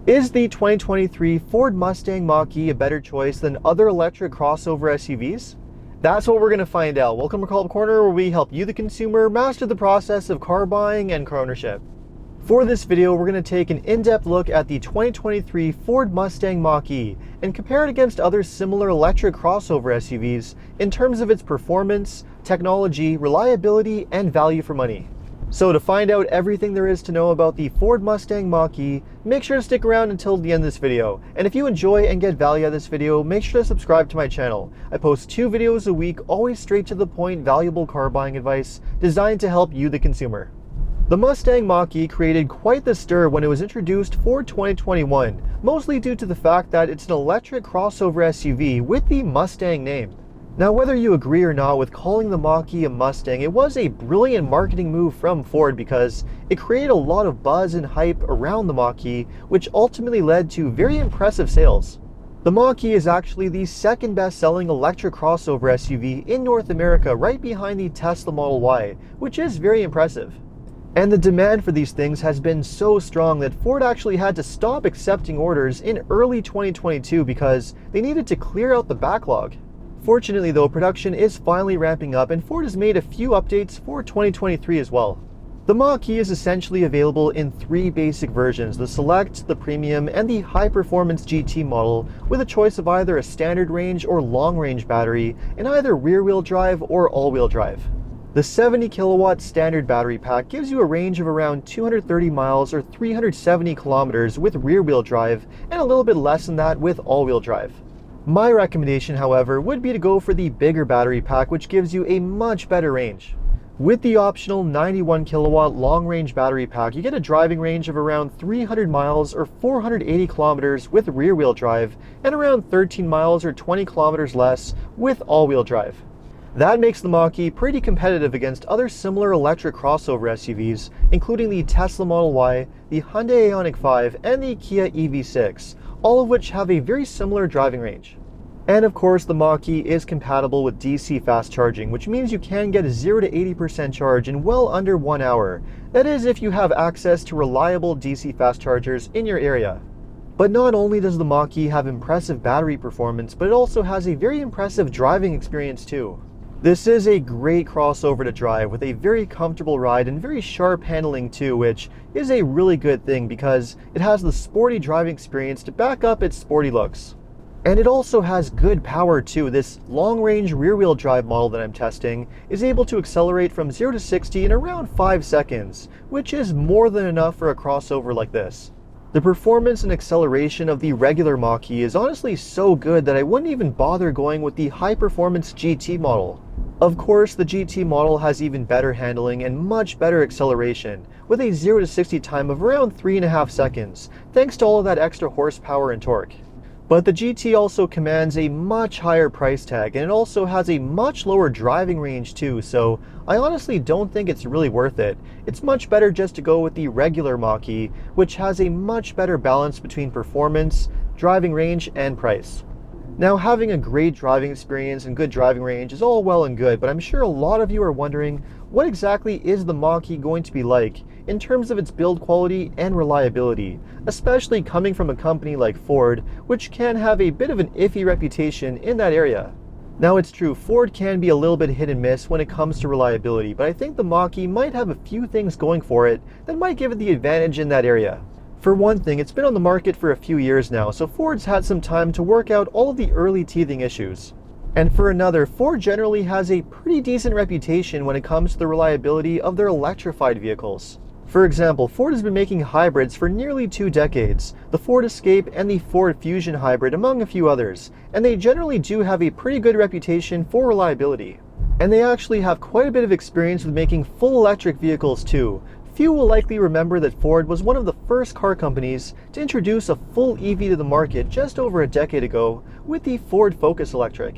Is the 2023 Ford Mustang Mach E a better choice than other electric crossover SUVs? That's what we're going to find out. Welcome to Car Corner, where we help you, the consumer, master the process of car buying and car ownership. For this video, we're going to take an in-depth look at the 2023 Ford Mustang Mach E and compare it against other similar electric crossover SUVs in terms of its performance, technology, reliability, and value for money. So to find out everything there is to know about the Ford Mustang Mach E, make sure to stick around until the end of this video. And if you enjoy and get value out of this video, make sure to subscribe to my channel. I post 2 videos a week, always straight to the point, valuable car buying advice designed to help you, the consumer. The Mustang Mach E created quite the stir when it was introduced for 2021, mostly due to the fact that it's an electric crossover SUV with the Mustang name. Now, whether you agree or not with calling the Mach E a Mustang, it was a brilliant marketing move from Ford because it created a lot of buzz and hype around the Mach E, which ultimately led to very impressive sales. The Mach E is actually the second best-selling electric crossover SUV in North America, right behind the Tesla Model Y, which is very impressive. And the demand for these things has been so strong that Ford actually had to stop accepting orders in early 2022 because they needed to clear out the backlog. Fortunately though, production is finally ramping up and Ford has made a few updates for 2023 as well. The Mach E is essentially available in 3 basic versions: the Select, the Premium, and the High Performance GT model, with a choice of either a standard range or long range battery in either rear-wheel drive or all-wheel drive. The 70 kilowatt standard battery pack gives you a range of around 230 miles or 370 kilometers with rear-wheel drive and a little bit less than that with all-wheel drive. My recommendation, however, would be to go for the bigger battery pack, which gives you a much better range. With the optional 91 kilowatt long-range battery pack, you get a driving range of around 300 miles or 480 kilometers with rear-wheel drive and around 13 miles or 20 kilometers less with all-wheel drive. That makes the Mach E pretty competitive against other similar electric crossover SUVs, including the Tesla Model Y, the Hyundai Ioniq 5, and the Kia EV6, all of which have a very similar driving range. And of course, the Mach E is compatible with DC fast charging, which means you can get a 0 to 80% charge in well under 1 hour. That is, if you have access to reliable DC fast chargers in your area. But not only does the Mach E have impressive battery performance, but it also has a very impressive driving experience too. This is a great crossover to drive with a very comfortable ride and very sharp handling too, which is a really good thing because it has the sporty driving experience to back up its sporty looks. And it also has good power too. This long-range rear-wheel drive model that I'm testing is able to accelerate from 0 to 60 in around 5 seconds, which is more than enough for a crossover like this. The performance and acceleration of the regular Mach E is honestly so good that I wouldn't even bother going with the high-performance GT model. Of course, the GT model has even better handling and much better acceleration, with a 0 to 60 time of around 3.5 seconds, thanks to all of that extra horsepower and torque. But the GT also commands a much higher price tag, and it also has a much lower driving range too, so I honestly don't think it's really worth it. It's much better just to go with the regular Mach E, which has a much better balance between performance, driving range, and price. Now, having a great driving experience and good driving range is all well and good, but I'm sure a lot of you are wondering, what exactly is the Mach E going to be like in terms of its build quality and reliability, especially coming from a company like Ford, which can have a bit of an iffy reputation in that area. Now, it's true, Ford can be a little bit hit and miss when it comes to reliability, but I think the Mach E might have a few things going for it that might give it the advantage in that area. For one thing, it's been on the market for a few years now, so Ford's had some time to work out all of the early teething issues. And for another, Ford generally has a pretty decent reputation when it comes to the reliability of their electrified vehicles. For example, Ford has been making hybrids for nearly 2 decades, the Ford Escape and the Ford Fusion hybrid among a few others, and they generally do have a pretty good reputation for reliability. And they actually have quite a bit of experience with making full electric vehicles too. Few will likely remember that Ford was one of the first car companies to introduce a full EV to the market just over a decade ago with the Ford Focus Electric.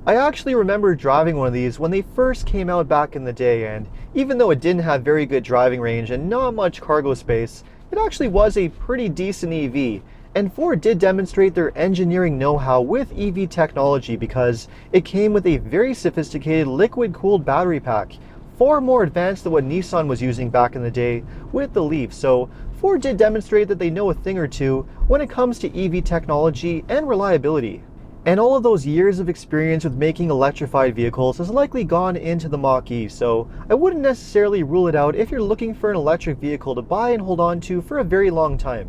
I actually remember driving one of these when they first came out back in the day, and even though it didn't have very good driving range and not much cargo space, it actually was a pretty decent EV, and Ford did demonstrate their engineering know-how with EV technology because it came with a very sophisticated liquid-cooled battery pack, far more advanced than what Nissan was using back in the day with the Leaf. So Ford did demonstrate that they know a thing or two when it comes to EV technology and reliability. And all of those years of experience with making electrified vehicles has likely gone into the Mach E, so I wouldn't necessarily rule it out if you're looking for an electric vehicle to buy and hold on to for a very long time.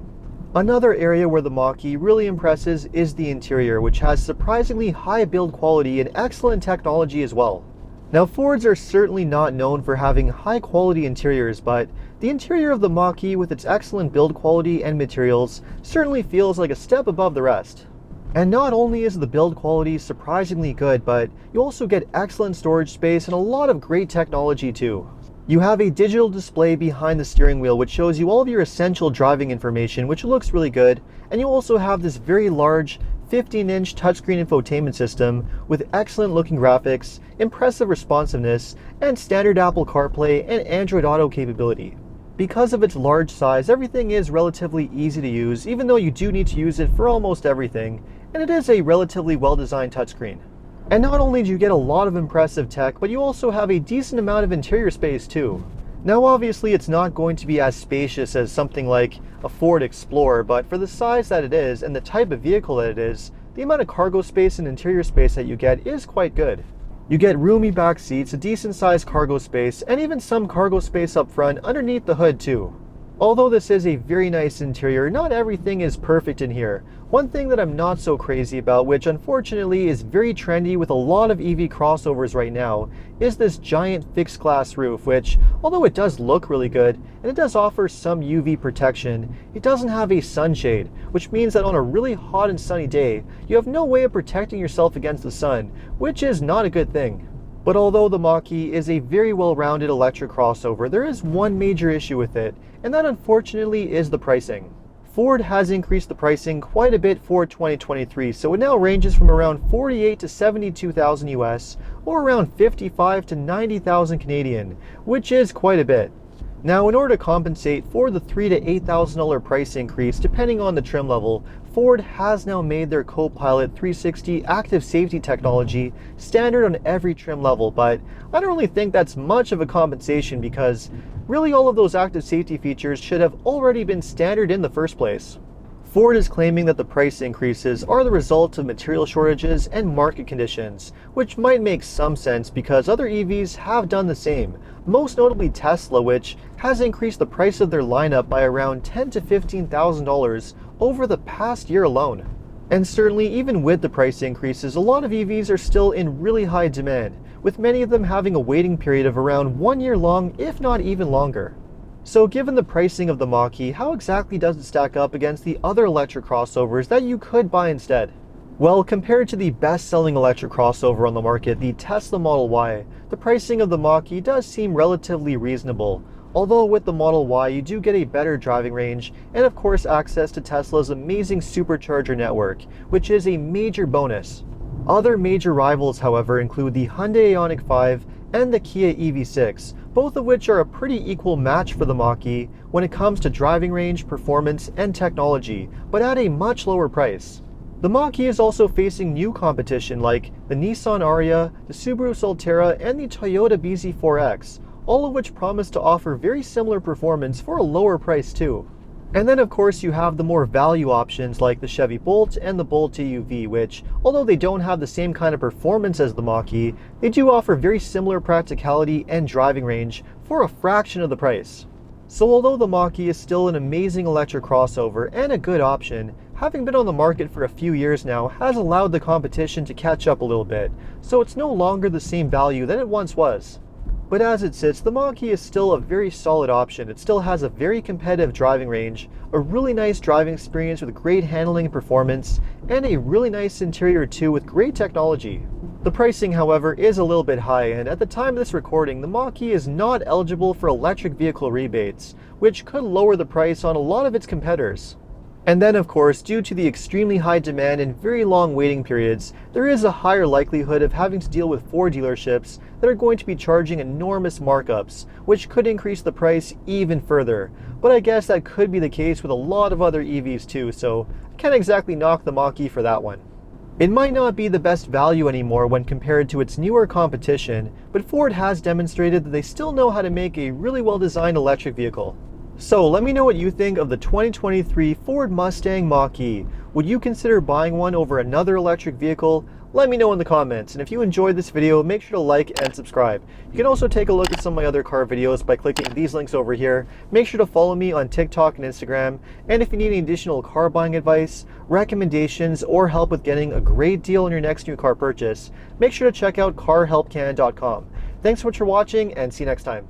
Another area where the Mach E really impresses is the interior, which has surprisingly high build quality and excellent technology as well. Now, Fords are certainly not known for having high quality interiors, but the interior of the Mach E with its excellent build quality and materials certainly feels like a step above the rest. And not only is the build quality surprisingly good, but you also get excellent storage space and a lot of great technology too. You have a digital display behind the steering wheel which shows you all of your essential driving information, which looks really good, and you also have this very large 15-inch touchscreen infotainment system with excellent looking graphics, impressive responsiveness, and standard Apple CarPlay and Android Auto capability. Because of its large size, everything is relatively easy to use, even though you do need to use it for almost everything, and it is a relatively well-designed touchscreen. And not only do you get a lot of impressive tech, but you also have a decent amount of interior space too. Now obviously it's not going to be as spacious as something like a Ford Explorer, but for the size that it is and the type of vehicle that it is, the amount of cargo space and interior space that you get is quite good. You get roomy back seats, a decent sized cargo space, and even some cargo space up front underneath the hood too. Although this is a very nice interior, not everything is perfect in here. One thing that I'm not so crazy about, which unfortunately is very trendy with a lot of EV crossovers right now, is this giant fixed glass roof, which, although it does look really good, and it does offer some UV protection, it doesn't have a sunshade, which means that on a really hot and sunny day, you have no way of protecting yourself against the sun, which is not a good thing. But although the Mach E is a very well-rounded electric crossover, there is one major issue with it, and that unfortunately is the pricing. Ford has increased the pricing quite a bit for 2023, so it now ranges from around 48 to 72,000 US, or around 55 to 90,000 Canadian, which is quite a bit. Now, in order to compensate for the $3,000 to $8,000 price increase depending on the trim level, Ford has now made their Co-Pilot 360 active safety technology standard on every trim level, but I don't really think that's much of a compensation because really all of those active safety features should have already been standard in the first place. Ford is claiming that the price increases are the result of material shortages and market conditions, which might make some sense because other EVs have done the same, most notably Tesla, which has increased the price of their lineup by around $10,000 to $15,000 over the past year alone. And certainly even with the price increases, a lot of EVs are still in really high demand, with many of them having a waiting period of around 1 year long, if not even longer. So given the pricing of the Mach E, how exactly does it stack up against the other electric crossovers that you could buy instead? Well, compared to the best-selling electric crossover on the market, the Tesla Model Y, the pricing of the Mach E does seem relatively reasonable. Although with the Model Y, you do get a better driving range and of course access to Tesla's amazing supercharger network, which is a major bonus. Other major rivals, however, include the Hyundai Ioniq 5 and the Kia EV6, both of which are a pretty equal match for the Mach E when it comes to driving range, performance, and technology, but at a much lower price. The Mach E is also facing new competition like the Nissan Ariya, the Subaru Solterra, and the Toyota BZ4X, all of which promise to offer very similar performance for a lower price too. And then of course you have the more value options like the Chevy Bolt and the Bolt EUV, which, although they don't have the same kind of performance as the Mach E, they do offer very similar practicality and driving range for a fraction of the price. So although the Mach E is still an amazing electric crossover and a good option, having been on the market for a few years now has allowed the competition to catch up a little bit, so it's no longer the same value that it once was. But as it sits, the Mach E is still a very solid option. It still has a very competitive driving range, a really nice driving experience with great handling and performance, and a really nice interior too with great technology. The pricing, however, is a little bit high, and at the time of this recording, the Mach E is not eligible for electric vehicle rebates, which could lower the price on a lot of its competitors. And then of course, due to the extremely high demand and very long waiting periods, there is a higher likelihood of having to deal with Ford dealerships that are going to be charging enormous markups, which could increase the price even further. But I guess that could be the case with a lot of other EVs too, so I can't exactly knock the Mach E for that one. It might not be the best value anymore when compared to its newer competition, but Ford has demonstrated that they still know how to make a really well-designed electric vehicle. So let me know what you think of the 2023 Ford Mustang Mach E. Would you consider buying one over another electric vehicle? Let me know in the comments, and if you enjoyed this video, make sure to like and subscribe. You can also take a look at some of my other car videos by clicking these links over here. Make sure to follow me on TikTok and Instagram, and if you need any additional car buying advice, recommendations, or help with getting a great deal on your next new car purchase, make sure to check out carhelpcan.com. Thanks so much for watching, and see you next time.